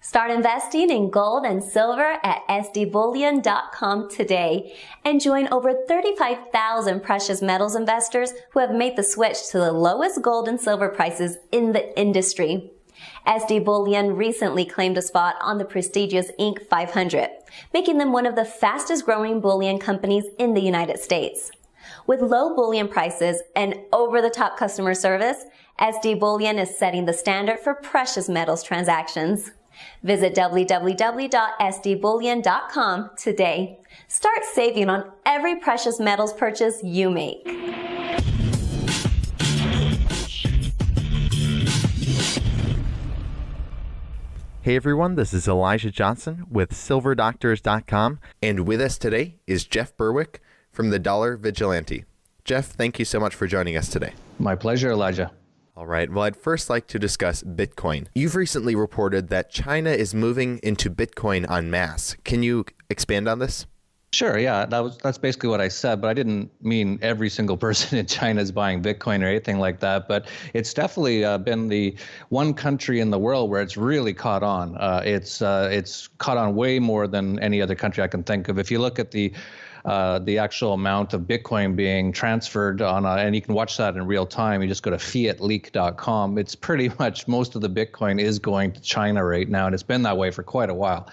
Start investing in gold and silver at sdbullion.com today and join over 35,000 precious metals investors who have made the switch to the lowest gold and silver prices in the industry. SD Bullion recently claimed a spot on the prestigious Inc. 500, making them one of the fastest growing bullion companies in the United States. With low bullion prices and over-the-top customer service, SD Bullion is setting the standard for precious metals transactions. Visit www.sdbullion.com today. Start saving on every precious metals purchase you make. Hey everyone, this is Elijah Johnson with SilverDoctors.com, and with us today is Jeff Berwick from the Dollar Vigilante. Jeff, thank you so much for joining us today. My pleasure, Elijah. All right, well, I'd first like to discuss Bitcoin. You've recently reported that China is moving into Bitcoin en masse. Can you expand on this? Sure, yeah, that's basically what I said, but I didn't mean every single person in China is buying Bitcoin or anything like that. But it's definitely been the one country in the world where it's really caught on. It's caught on way more than any other country I can think of. If you look at the actual amount of Bitcoin being transferred on, and you can watch that in real time. You just go to fiatleak.com. It's pretty much most of the Bitcoin is going to China right now, and it's been that way for quite a while.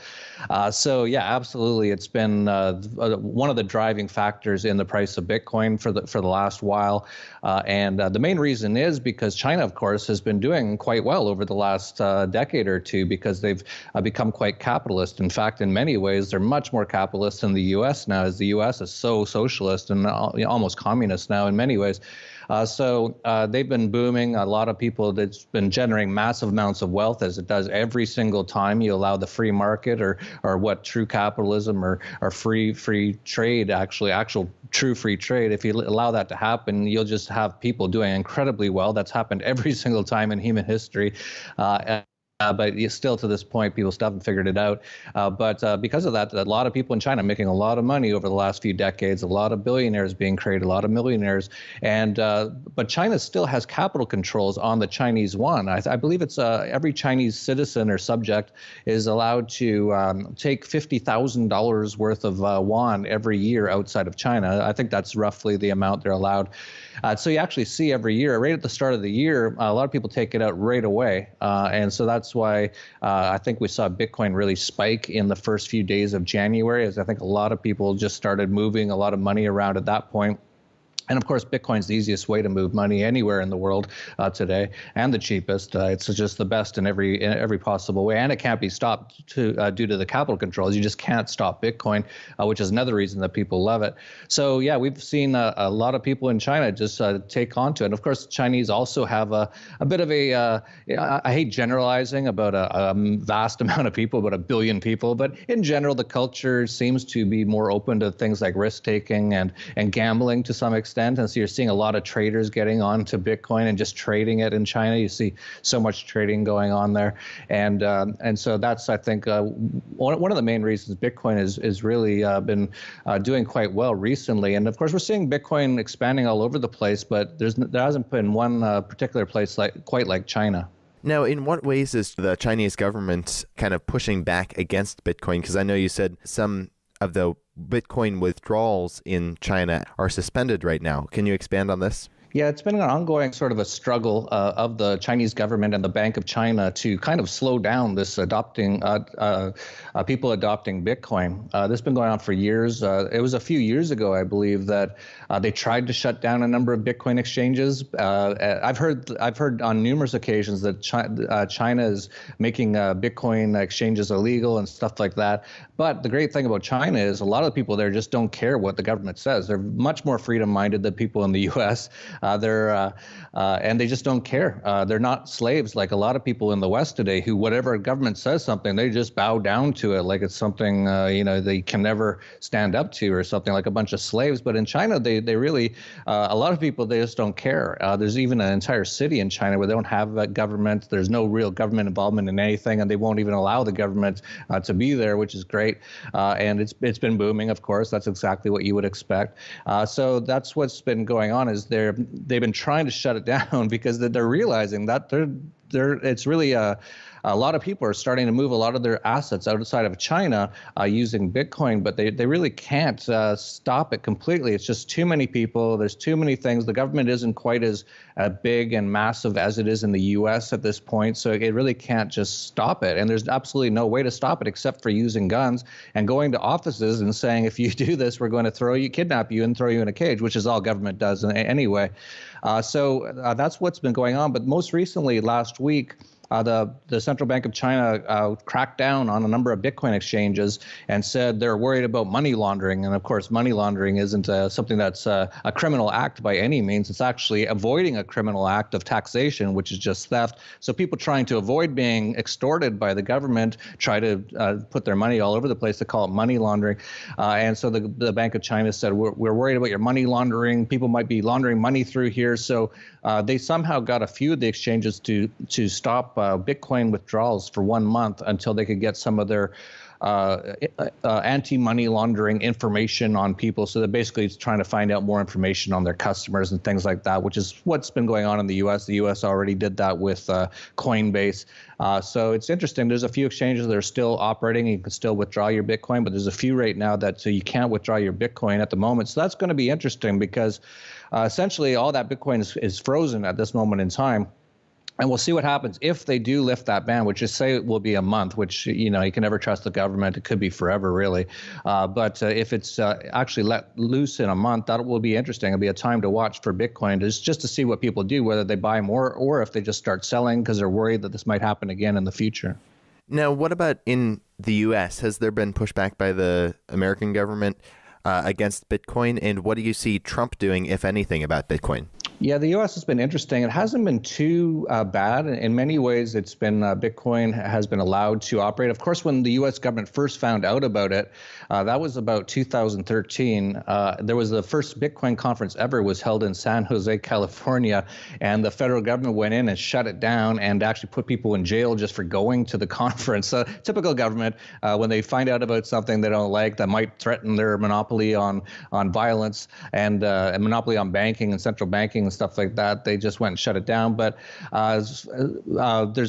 So yeah, absolutely, it's been one of the driving factors in the price of Bitcoin for the last while, and the main reason is because China, of course, has been doing quite well over the last decade or two because they've become quite capitalist. In fact, in many ways, they're much more capitalist than the U.S. now, as the U.S. is so socialist and almost communist now in many ways. So they've been booming. A lot of people, that's been generating massive amounts of wealth, as it does every single time you allow the free market or what true capitalism or free trade, actual true free trade. If you allow that to happen, you'll just have people doing incredibly well. That's happened every single time in human history. But still, to this point, people still haven't figured it out. But because of that, a lot of people in China are making a lot of money over the last few decades, a lot of billionaires being created, a lot of millionaires. And but China still has capital controls on the Chinese yuan. I believe it's every Chinese citizen or subject is allowed to take $50,000 worth of yuan every year outside of China. I think that's roughly the amount they're allowed. So you actually see every year, right at the start of the year, a lot of people take it out right away. And so that's why I think we saw Bitcoin really spike in the first few days of January, as I think a lot of people just started moving a lot of money around at that point. And of course, Bitcoin's the easiest way to move money anywhere in the world today, and the cheapest. It's just the best in every possible way, and it can't be stopped due to the capital controls. You just can't stop Bitcoin, which is another reason that people love it. So yeah, we've seen a lot of people in China just take onto it. And of course, Chinese also have a bit of a. I hate generalizing about a vast amount of people, about 1 billion people, but in general, the culture seems to be more open to things like risk taking and gambling to some extent. And so you're seeing a lot of traders getting onto Bitcoin and just trading it in China. You see so much trading going on there, and so that's, I think, one of the main reasons Bitcoin is really been doing quite well recently. And of course, we're seeing Bitcoin expanding all over the place, but there hasn't been one particular place quite like China. Now, in what ways is the Chinese government kind of pushing back against Bitcoin? Because I know you said some of the Bitcoin withdrawals in China are suspended right now. Can you expand on this? Yeah, it's been an ongoing sort of a struggle of the Chinese government and the Bank of China to kind of slow down this people adopting Bitcoin. This has been going on for years. It was a few years ago, I believe, that they tried to shut down a number of Bitcoin exchanges. I've heard on numerous occasions that China is making Bitcoin exchanges illegal and stuff like that. But the great thing about China is a lot of the people there just don't care what the government says. They're much more freedom-minded than people in the U.S. And they just don't care. They're not slaves like a lot of people in the West today, who whatever government says something, they just bow down to it like it's something they can never stand up to, or something like a bunch of slaves. But in China, they really a lot of people, they just don't care. There's even an entire city in China where they don't have a government. There's no real government involvement in anything, and they won't even allow the government to be there, which is great. And it's been booming, of course. That's exactly what you would expect. So that's what's been going on, is they've been trying to shut it down because they're realizing that it's really a lot of people are starting to move a lot of their assets outside of China using Bitcoin, but they really can't stop it completely. It's just too many people. There's too many things. The government isn't quite as big and massive as it is in the U.S. at this point, so it really can't just stop it. And there's absolutely no way to stop it except for using guns and going to offices and saying, if you do this, we're going to kidnap you and throw you in a cage, which is all government does anyway. So that's what's been going on. But most recently, last week, the Central Bank of China cracked down on a number of Bitcoin exchanges and said they're worried about money laundering. And of course, money laundering isn't something that's a criminal act by any means. It's actually avoiding a criminal act of taxation, which is just theft. So people trying to avoid being extorted by the government try to put their money all over the place. They call it money laundering. And so the Bank of China said, we're worried about your money laundering. People might be laundering money through here. So they somehow got a few of the exchanges to stop Bitcoin withdrawals for 1 month until they could get some of their anti-money laundering information on people. So they're basically trying to find out more information on their customers and things like that, which is what's been going on in the U.S. The U.S. already did that with Coinbase. So it's interesting. There's a few exchanges that are still operating. You can still withdraw your Bitcoin, but there's a few right now that you can't withdraw your Bitcoin at the moment. So that's going to be interesting because essentially all that Bitcoin is frozen at this moment in time. And we'll see what happens if they do lift that ban, which is say it will be a month, which, you can never trust the government. It could be forever, really. But if it's actually let loose in a month, that will be interesting. It'll be a time to watch for Bitcoin just to see what people do, whether they buy more or if they just start selling because they're worried that this might happen again in the future. Now, what about in the U.S.? Has there been pushback by the American government against Bitcoin? And what do you see Trump doing, if anything, about Bitcoin? Yeah, the U.S. has been interesting. It hasn't been too bad. In many ways, it's been Bitcoin has been allowed to operate. Of course, when the U.S. government first found out about it, that was about 2013. There was the first Bitcoin conference ever was held in San Jose, California, and the federal government went in and shut it down and actually put people in jail just for going to the conference. Typical government, when they find out about something they don't like that might threaten their monopoly on violence and a monopoly on banking and central banking and stuff like that, they just went and shut it down. But there's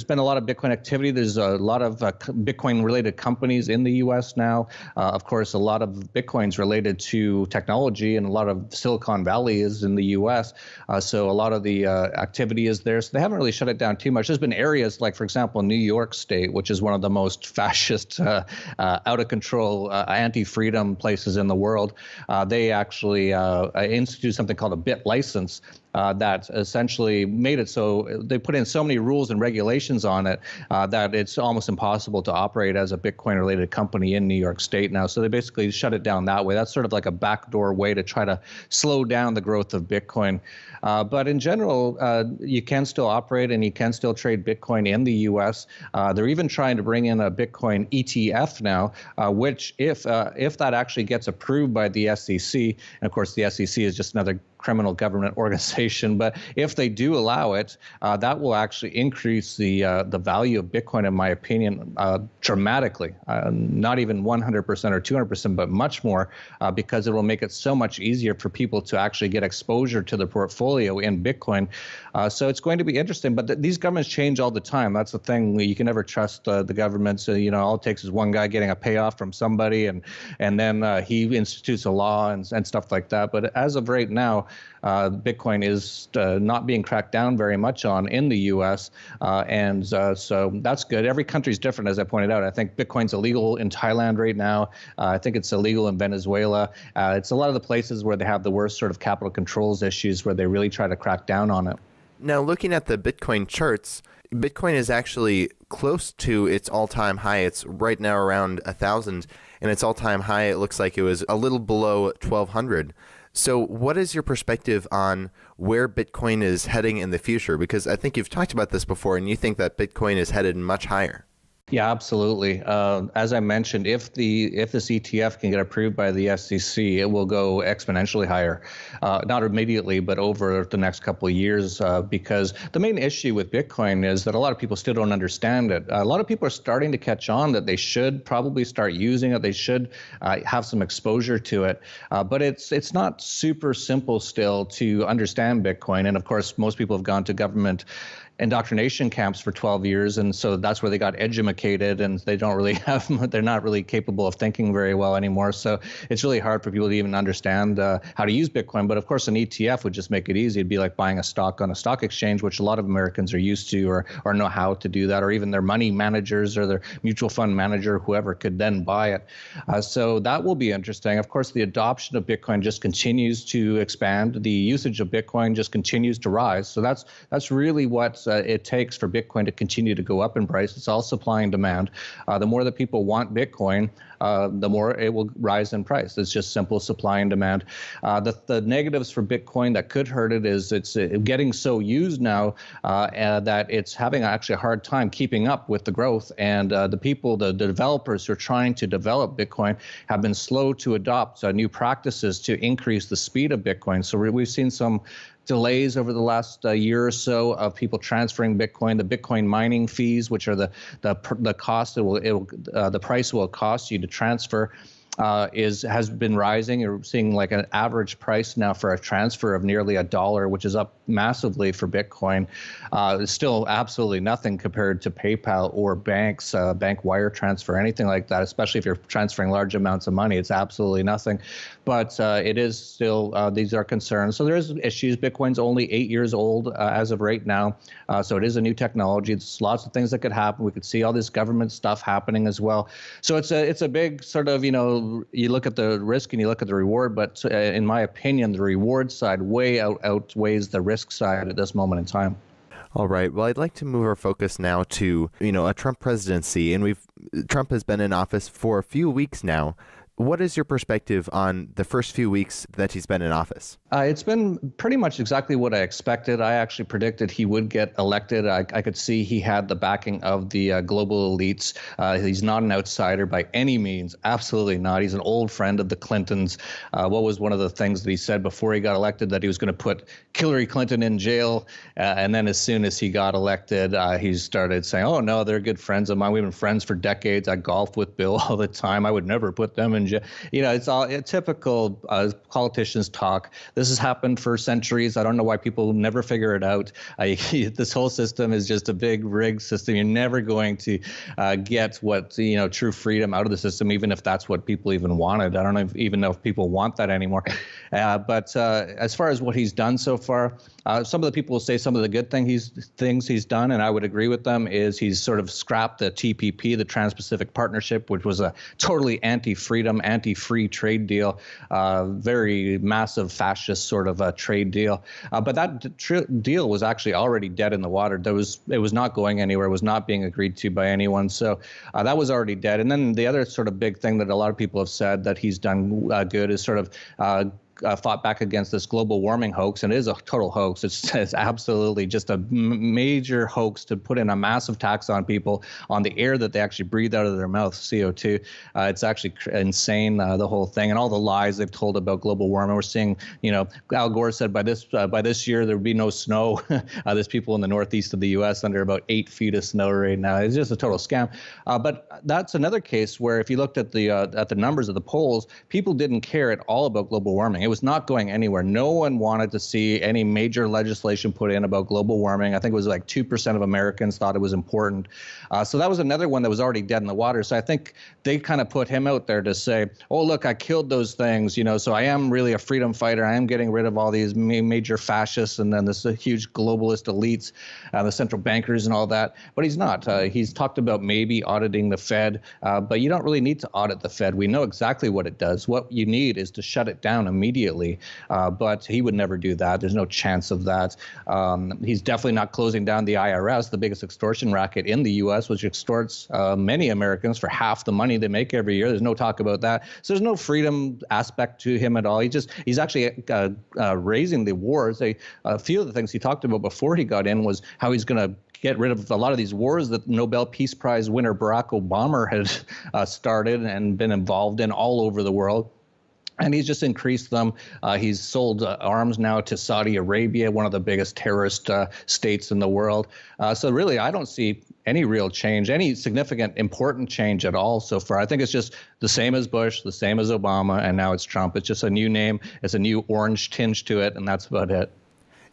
been a lot of Bitcoin activity. There's a lot of Bitcoin-related companies in the U.S. now. Of course, a lot of Bitcoin's related to technology, and a lot of Silicon Valley is in the U.S. So a lot of the activity is there. So they haven't really shut it down too much. There's been areas like, for example, New York State, which is one of the most fascist, out-of-control, anti-freedom places in the world. They actually instituted something called a bit license, that essentially made it so they put in so many rules and regulations on it that it's almost impossible to operate as a Bitcoin-related company in New York State now. So they basically shut it down that way. That's sort of like a backdoor way to try to slow down the growth of Bitcoin. But in general, you can still operate and you can still trade Bitcoin in the U.S. They're even trying to bring in a Bitcoin ETF now, which if that actually gets approved by the SEC, and of course the SEC is just another criminal government organization, but if they do allow it, that will actually increase the value of Bitcoin, in my opinion, dramatically. Not even 100% or 200%, but much more, because it will make it so much easier for people to actually get exposure to their portfolio in Bitcoin. So it's going to be interesting. But these governments change all the time. That's the thing. You can never trust the government. So, all it takes is one guy getting a payoff from somebody, and then he institutes a law and stuff like that. But as of right now, Bitcoin is not being cracked down very much on in the U.S., and so that's good. Every country is different, as I pointed out. I think Bitcoin's illegal in Thailand right now. I think it's illegal in Venezuela. It's a lot of the places where they have the worst sort of capital controls issues where they really try to crack down on it. Now, looking at the Bitcoin charts, Bitcoin is actually close to its all-time high. It's right now around 1,000, and its all-time high, it looks like it was a little below 1,200. So what is your perspective on where Bitcoin is heading in the future? Because I think you've talked about this before, and you think that Bitcoin is headed much higher. Yeah, absolutely. As I mentioned, if this ETF can get approved by the SEC, it will go exponentially higher. Not immediately, but over the next couple of years, because the main issue with Bitcoin is that a lot of people still don't understand it. A lot of people are starting to catch on that they should probably start using it. They should have some exposure to it. But it's not super simple still to understand Bitcoin. And of course, most people have gone to government indoctrination camps for 12 years. And so that's where they got edumacated, and they don't really they're not really capable of thinking very well anymore. So it's really hard for people to even understand how to use Bitcoin. But of course, an ETF would just make it easy. It'd be like buying a stock on a stock exchange, which a lot of Americans are used to, or know how to do that, or even their money managers or their mutual fund manager, whoever could then buy it. So that will be interesting. Of course, the adoption of Bitcoin just continues to expand. The usage of Bitcoin just continues to rise. So that's really what it takes for Bitcoin to continue to go up in price. It's all supply and demand. The more that people want Bitcoin, the more it will rise in price. It's just simple supply and demand. The negatives for Bitcoin that could hurt it is it's getting so used now that it's having actually a hard time keeping up with the growth. And the developers who are trying to develop Bitcoin have been slow to adopt new practices to increase the speed of Bitcoin. So we've seen some delays over the last year or so of people transferring Bitcoin. The Bitcoin mining fees, which are the cost the price will cost you to transfer, has been rising. You're seeing like an average price now for a transfer of nearly $1, which is up massively for Bitcoin. It's still absolutely nothing compared to PayPal or banks, bank wire transfer, anything like that, especially if you're transferring large amounts of money. It's absolutely nothing. But it is still, these are concerns. So there's issues. Bitcoin's only 8 years old as of right now. So it is a new technology. There's lots of things that could happen. We could see all this government stuff happening as well. So it's a big sort of, you look at the risk and you look at the reward, but in my opinion, the reward side way outweighs the risk side at this moment in time. All right. Well, I'd like to move our focus now to, a Trump presidency, and Trump has been in office for a few weeks now. What is your perspective on the first few weeks that he's been in office? It's been pretty much exactly what I expected. I actually predicted he would get elected. I could see he had the backing of the global elites. He's not an outsider by any means. Absolutely not. He's an old friend of the Clintons. What was one of the things that he said before he got elected? That he was going to put Hillary Clinton in jail. And then as soon as he got elected, he started saying, oh, no, they're good friends of mine. We've been friends for decades. I golfed with Bill all the time. I would never put them in jail. It's all typical politicians talk. This has happened for centuries. I don't know why people never figure it out. This whole system is just a big rigged system. You're never going to get what, true freedom out of the system, even if that's what people even wanted. I don't even know if people want that anymore. But as far as what he's done so far, some of the people will say some of the good things he's done, and I would agree with them, is he's sort of scrapped the TPP, the Trans-Pacific Partnership, which was a totally anti-freedom, anti-free trade deal, very massive fascist sort of a trade deal. But that deal was actually already dead in the water. It was not going anywhere. It was not being agreed to by anyone. So that was already dead. And then the other sort of big thing that a lot of people have said that he's done good is sort of fought back against this global warming hoax, and it is a total hoax. It's absolutely just a major hoax to put in a massive tax on people on the air that they actually breathe out of their mouth, CO2. It's actually insane, the whole thing, and all the lies they've told about global warming. We're seeing, Al Gore said by this year there would be no snow. There's people in the northeast of the U.S. under about 8 feet of snow right now. It's just a total scam. But that's another case where if you looked at the numbers of the polls, people didn't care at all about global warming. It was not going anywhere. No one wanted to see any major legislation put in about global warming. I think it was like 2% of Americans thought it was important. So that was another one that was already dead in the water. So I think they kind of put him out there to say, oh, look, I killed those things, so I am really a freedom fighter. I am getting rid of all these major fascists and then this huge globalist elites, the central bankers and all that. But he's not. He's talked about maybe auditing the Fed, but you don't really need to audit the Fed. We know exactly what it does. What you need is to shut it down immediately. But he would never do that. There's no chance of that. He's definitely not closing down the IRS, the biggest extortion racket in the U.S., which extorts many Americans for half the money they make every year. There's no talk about that. So there's no freedom aspect to him at all. He's actually raising the wars. A few of the things he talked about before he got in was how he's going to get rid of a lot of these wars that Nobel Peace Prize winner Barack Obama had started and been involved in all over the world. And he's just increased them. He's sold arms now to Saudi Arabia, one of the biggest terrorist states in the world. So really, I don't see any real change, any significant, important change at all so far. I think it's just the same as Bush, the same as Obama, and now it's Trump. It's just a new name. It's a new orange tinge to it, and that's about it.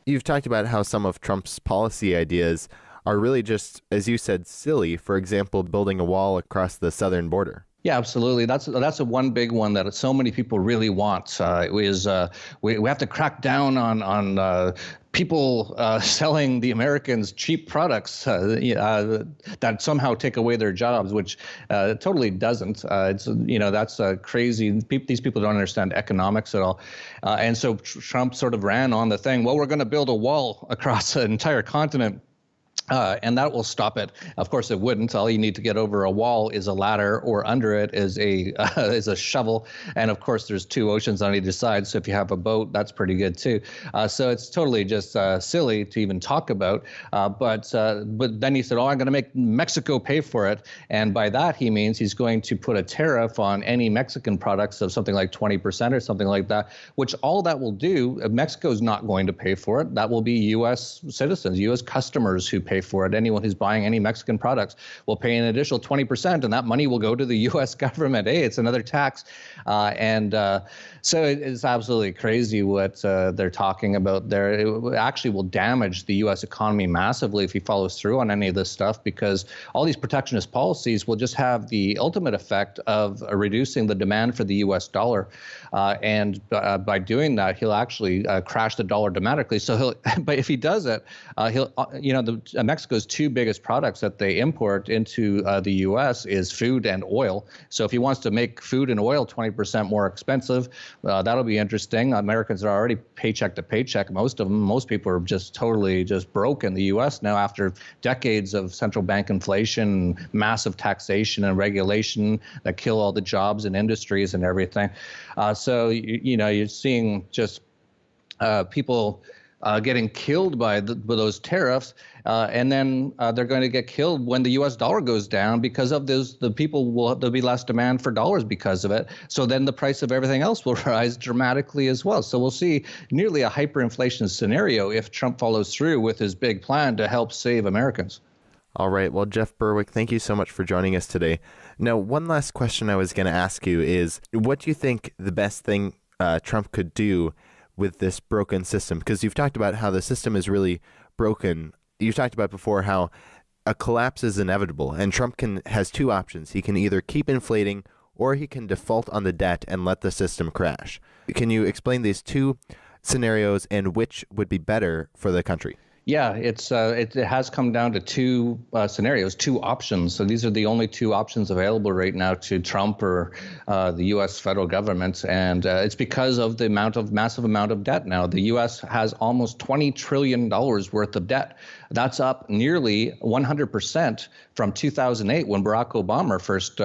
You've talked about how some of Trump's policy ideas are really just, as you said, silly. For example, building a wall across the southern border. Yeah, absolutely. That's a one big one that so many people really want. We have to crack down on people selling the Americans cheap products that somehow take away their jobs, which totally doesn't. That's crazy. These people don't understand economics at all, and so Trump sort of ran on the thing. Well, we're going to build a wall across an entire continent. And that will stop it. Of course, it wouldn't. All you need to get over a wall is a ladder, or under it is a shovel. And of course, there's two oceans on either side. So if you have a boat, that's pretty good too. So it's totally just silly to even talk about. But then he said, "Oh, I'm going to make Mexico pay for it." And by that, he means he's going to put a tariff on any Mexican products of something like 20% or something like that. Which all that will do, Mexico's not going to pay for it. That will be U.S. citizens, U.S. customers who pay for it. Anyone who's buying any Mexican products will pay an additional 20%, and that money will go to the U.S. government. Hey, it's another tax. So it's absolutely crazy what they're talking about there. It actually will damage the U.S. economy massively if he follows through on any of this stuff, because all these protectionist policies will just have the ultimate effect of reducing the demand for the U.S. dollar. And by doing that, he'll actually crash the dollar dramatically. So but if he does it, Mexico's two biggest products that they import into the U.S. is food and oil. So if he wants to make food and oil 20% more expensive, that'll be interesting. Americans are already paycheck to paycheck, most of them. Most people are just totally just broke in the U.S. now after decades of central bank inflation, massive taxation and regulation that kill all the jobs and industries and everything. So you're seeing just people getting killed by those tariffs, and then they're going to get killed when the U.S. dollar goes down because of those. There'll be less demand for dollars because of it. So then the price of everything else will rise dramatically as well. So we'll see nearly a hyperinflation scenario if Trump follows through with his big plan to help save Americans. All right. Well, Jeff Berwick, thank you so much for joining us today. Now, one last question I was going to ask you is, what do you think the best thing Trump could do with this broken system? Because you've talked about how the system is really broken. You've talked about before how a collapse is inevitable, and Trump has two options. He can either keep inflating, or he can default on the debt and let the system crash. Can you explain these two scenarios and which would be better for the country? Yeah, it has come down to two scenarios, two options. So these are the only two options available right now to Trump or the U.S. federal government, and it's because of the massive amount of debt now. The U.S. has almost $20 trillion worth of debt. That's up nearly 100% from 2008 when Barack Obama first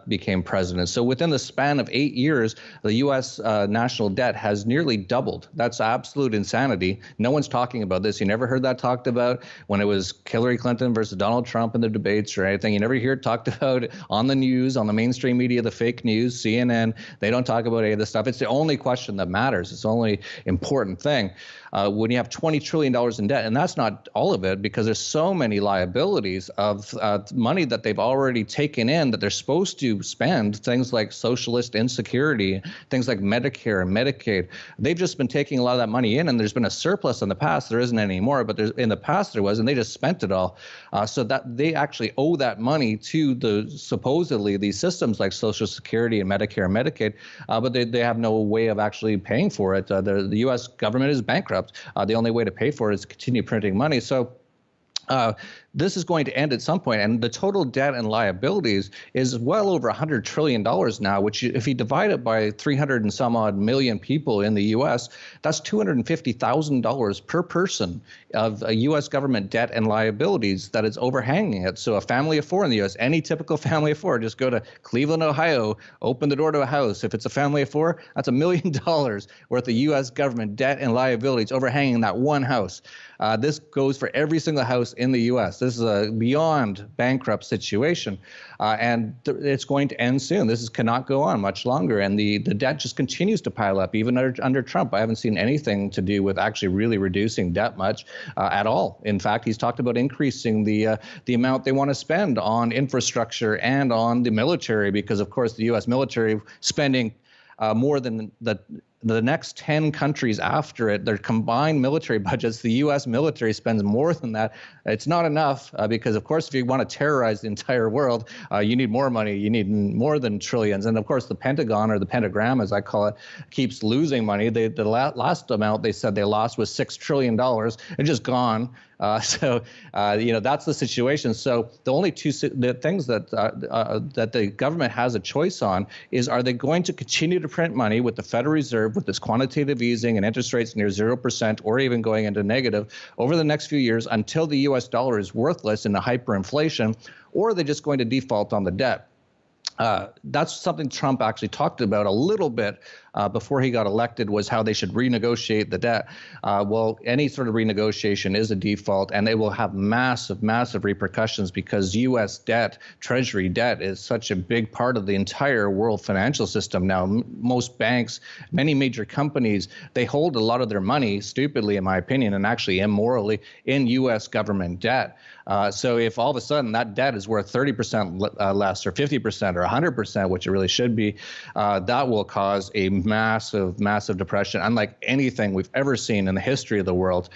became president. So within the span of 8 years, the U.S. national debt has nearly doubled. That's absolute insanity. No one's talking about this. You never heard that talked about when it was Hillary Clinton versus Donald Trump in the debates or anything. You never hear it talked about on the news, on the mainstream media, the fake news, CNN. They don't talk about any of this stuff. It's the only question that matters. It's the only important thing. When you have $20 trillion in debt, and that's not all of it, because there's so many liabilities of money that they've already taken in that they're supposed to spend, things like socialist insecurity, things like Medicare and Medicaid. They've just been taking a lot of that money in, and there's been a surplus in the past. There isn't anymore, but in the past there was, and they just spent it all. So that they actually owe that money to supposedly these systems like Social Security and Medicare and Medicaid, but they have no way of actually paying for it. The U.S. government is bankrupt. The only way to pay for it is to continue printing money. So this is going to end at some point, and the total debt and liabilities is well over $100 trillion now, which if you divide it by 300 and some odd million people in the U.S., that's $250,000 per person of a U.S. government debt and liabilities that is overhanging it. So a family of four in the U.S., any typical family of four, just go to Cleveland, Ohio, open the door to a house. If it's a family of four, that's $1 million worth of U.S. government debt and liabilities overhanging that one house. This goes for every single house in the U.S. This is a beyond bankrupt situation, and it's going to end soon. This cannot go on much longer, and the debt just continues to pile up, even under Trump. I haven't seen anything to do with actually really reducing debt much at all. In fact, he's talked about increasing the amount they want to spend on infrastructure and on the military, because, of course, the U.S. military spending more than the the next 10 countries after it, their combined military budgets, the U.S. military spends more than that. It's not enough because, of course, if you want to terrorize the entire world, you need more money. You need more than trillions. And, of course, the Pentagon, or the pentagram, as I call it, keeps losing money. The last amount they said they lost was $6 trillion. It's just gone. So that's the situation. So the only the things that the government has a choice on is, are they going to continue to print money with the Federal Reserve, with this quantitative easing and interest rates near 0%, or even going into negative over the next few years until the U.S. dollar is worthless in the hyperinflation, or are they just going to default on the debt? That's something Trump actually talked about a little bit before he got elected, was how they should renegotiate the debt. Well, any sort of renegotiation is a default, and it will have massive, massive repercussions because U.S. debt, Treasury debt, is such a big part of the entire world financial system now. Most banks, many major companies, they hold a lot of their money, stupidly in my opinion, and actually immorally, in U.S. government debt. So if all of a sudden that debt is worth 30% less, or 50%, or 100%, which it really should be, that will cause a massive, massive depression, unlike anything we've ever seen in the history of the world.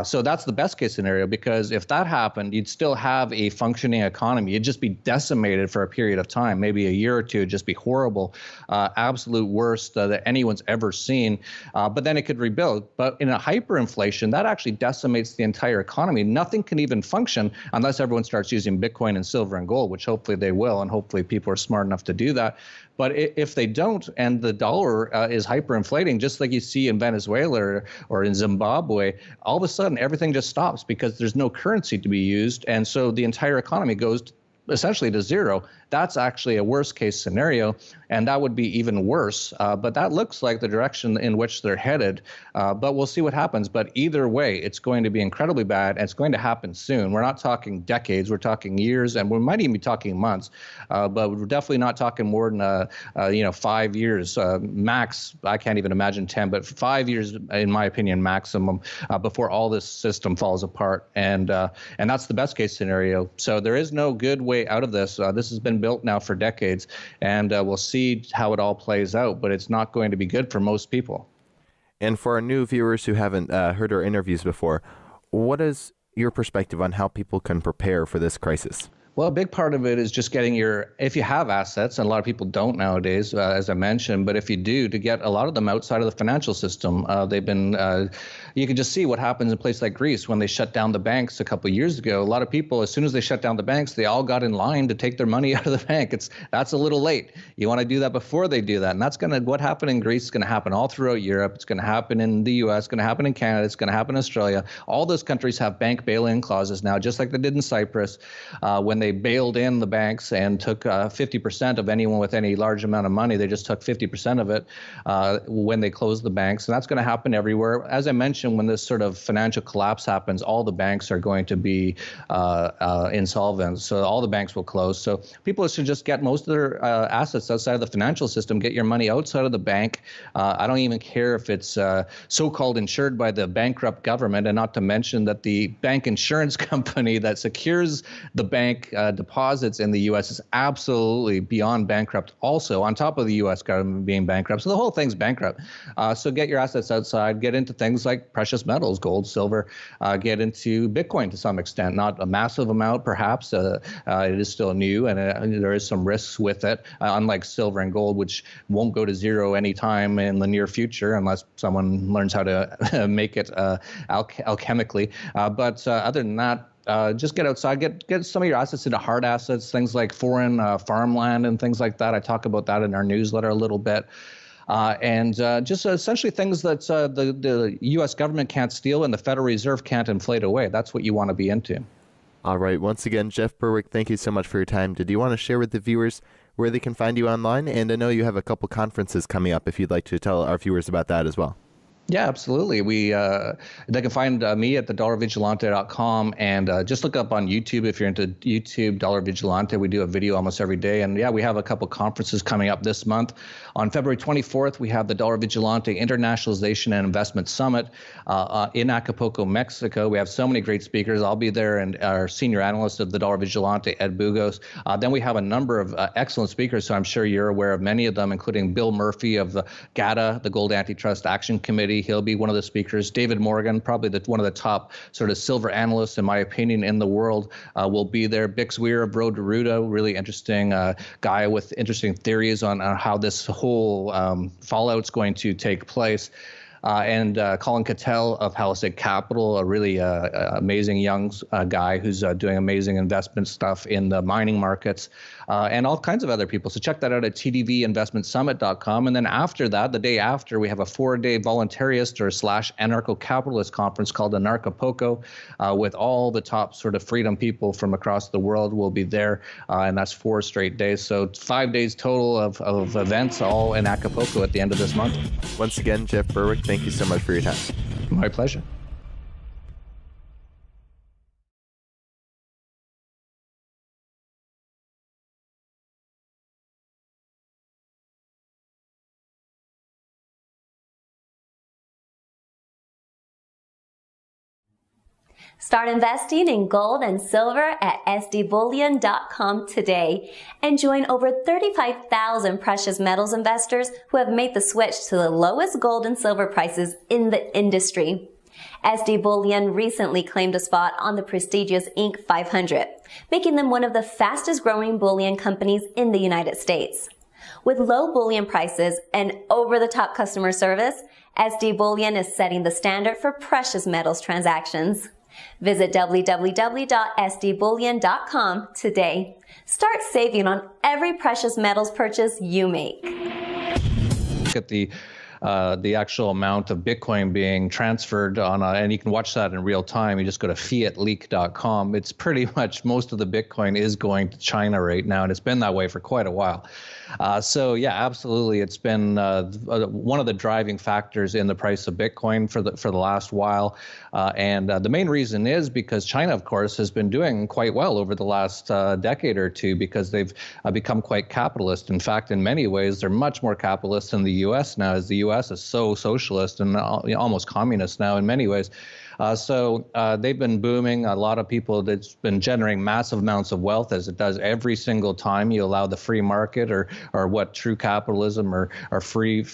So that's the best case scenario, because if that happened, you'd still have a functioning economy. You'd just be decimated for a period of time, maybe a year or two. It'd just be horrible, absolute worst that anyone's ever seen. But then it could rebuild. But in a hyperinflation, that actually decimates the entire economy. Nothing can even function unless everyone starts using Bitcoin and silver and gold, which hopefully they will, and hopefully people are smart enough to do that. But if they don't, and the dollar is hyperinflating, just like you see in Venezuela or in Zimbabwe, all of a sudden everything just stops because there's no currency to be used. And so the entire economy goes essentially to zero. That's actually a worst case scenario, and that would be even worse. But that looks like the direction in which they're headed. But we'll see what happens. But either way, it's going to be incredibly bad, and it's going to happen soon. We're not talking decades. We're talking years, and we might even be talking months. But we're definitely not talking more than 5 years max. I can't even imagine 10, but 5 years, in my opinion, maximum, before all this system falls apart. And that's the best case scenario. So there is no good way out of this. This has been built now for decades, and we'll see how it all plays out, but it's not going to be good for most people. And for our new viewers who haven't heard our interviews before, what is your perspective on how people can prepare for this crisis? Well, a big part of it is just getting if you have assets, and a lot of people don't nowadays, as I mentioned, but if you do, to get a lot of them outside of the financial system. They've been, you can just see what happens in places like Greece when they shut down the banks a couple of years ago. A lot of people, as soon as they shut down the banks, they all got in line to take their money out of the bank. That's a little late. You want to do that before they do that. And that's what happened in Greece is going to happen all throughout Europe. It's going to happen in the US, it's going to happen in Canada, it's going to happen in Australia. All those countries have bank bail-in clauses now, just like they did in Cyprus, when they bailed in the banks and took 50% of anyone with any large amount of money. They just took 50% of it when they closed the banks. And that's going to happen everywhere. As I mentioned, when this sort of financial collapse happens, all the banks are going to be insolvent. So all the banks will close. So people should just get most of their assets outside of the financial system, get your money outside of the bank. I don't even care if it's so-called insured by the bankrupt government, and not to mention that the bank insurance company that secures the bank deposits in the U.S. is absolutely beyond bankrupt also, on top of the U.S. government being bankrupt. So the whole thing's bankrupt. So get your assets outside, get into things like precious metals, gold, silver, get into Bitcoin to some extent, not a massive amount perhaps. It is still new, and there is some risks with it, unlike silver and gold, which won't go to zero anytime in the near future unless someone learns how to make it alchemically. But other than that, just get outside, get some of your assets into hard assets, things like foreign farmland and things like that. I talk about that in our newsletter a little bit. And just essentially things that the U.S. government can't steal and the Federal Reserve can't inflate away. That's what you want to be into. All right. Once again, Jeff Berwick, thank you so much for your time. Did you want to share with the viewers where they can find you online? And I know you have a couple conferences coming up if you'd like to tell our viewers about that as well. Yeah, absolutely. They can find me at the dollarvigilante.com and just look up on YouTube if you're into YouTube, Dollar Vigilante. We do a video almost every day. And yeah, we have a couple conferences coming up this month. On February 24th, we have the Dollar Vigilante Internationalization and Investment Summit in Acapulco, Mexico. We have so many great speakers. I'll be there, and our senior analyst of the Dollar Vigilante, Ed Bugos. Then we have a number of excellent speakers, so I'm sure you're aware of many of them, including Bill Murphy of the GATA, the Gold Antitrust Action Committee. He'll be one of the speakers. David Morgan, probably one of the top sort of silver analysts, in my opinion, in the world, will be there. Bix Weir of Road to Ruta, really interesting guy with interesting theories on how this whole fallout's going to take place. And Colin Cattell of Palisade Capital, a really amazing young guy who's doing amazing investment stuff in the mining markets, and all kinds of other people. So check that out at tdvinvestmentsummit.com. And then after that, the day after, we have a 4-day voluntarist or / anarcho-capitalist conference called Anarchapulco, with all the top sort of freedom people from across the world will be there. And that's 4 straight days. So 5 days total of events, all in Acapulco at the end of this month. Once again, Jeff Berwick, thank you so much for your time. My pleasure. Start investing in gold and silver at sdbullion.com today and join over 35,000 precious metals investors who have made the switch to the lowest gold and silver prices in the industry. SD Bullion recently claimed a spot on the prestigious Inc. 500, making them one of the fastest growing bullion companies in the United States. With low bullion prices and over-the-top customer service, SD Bullion is setting the standard for precious metals transactions. Visit www.sdbullion.com today. Start saving on every precious metals purchase you make. Look at the actual amount of Bitcoin being transferred and you can watch that in real time. You just go to fiatleak.com. It's pretty much most of the Bitcoin is going to China right now, and it's been that way for quite a while. So yeah, absolutely, it's been one of the driving factors in the price of Bitcoin for the last while, and the main reason is because China, of course, has been doing quite well over the last decade or two because they've become quite capitalist. In fact, in many ways, they're much more capitalist than the U.S. now, as the U.S. is so socialist and almost communist now in many ways. So they've been booming. A lot of people, that's been generating massive amounts of wealth, as it does every single time you allow the free market or what true capitalism or free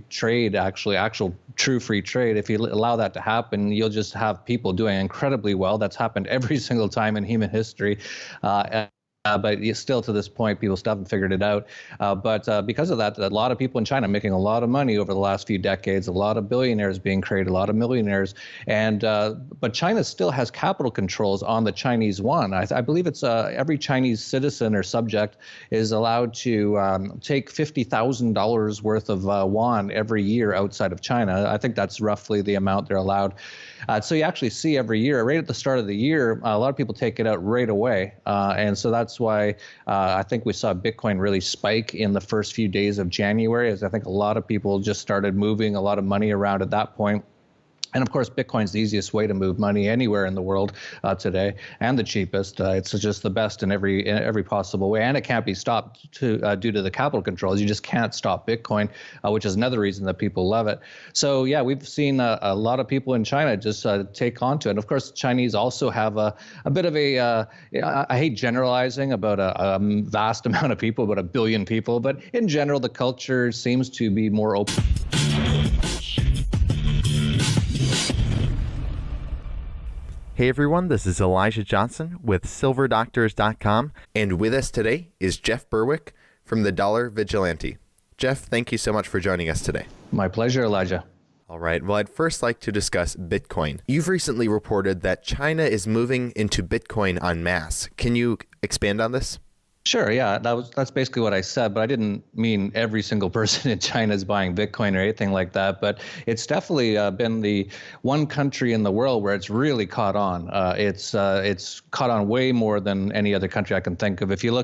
trade, actual true free trade. If you allow that to happen, you'll just have people doing incredibly well. That's happened every single time in human history. But still, to this point, people still haven't figured it out. But because of that, a lot of people in China are making a lot of money over the last few decades, a lot of billionaires being created, a lot of millionaires. And but China still has capital controls on the Chinese yuan. I believe it's every Chinese citizen or subject is allowed to take $50,000 worth of yuan every year outside of China. I think that's roughly the amount they're allowed. So you actually see every year, right at the start of the year, a lot of people take it out right away. And so that's why I think we saw Bitcoin really spike in the first few days of January, as I think a lot of people just started moving a lot of money around at that point. And of course, Bitcoin's the easiest way to move money anywhere in the world today, and the cheapest. It's just the best in every possible way, and it can't be stopped due to the capital controls. You just can't stop Bitcoin, which is another reason that people love it. So yeah, we've seen a lot of people in China just take on to it. And of course, Chinese also have a bit of I hate generalizing about a vast amount of people, about 1 billion people, but in general, the culture seems to be more open. Hey everyone, this is Elijah Johnson with SilverDoctors.com, and with us today is Jeff Berwick from the Dollar Vigilante. Jeff, thank you so much for joining us today. My pleasure, Elijah. All right, well, I'd first like to discuss Bitcoin. You've recently reported that China is moving into Bitcoin en masse. Can you expand on this? Sure, yeah, that's basically what I said, but I didn't mean every single person in China is buying Bitcoin or anything like that. But it's definitely been the one country in the world where it's really caught on. It's caught on way more than any other country I can think of. If you look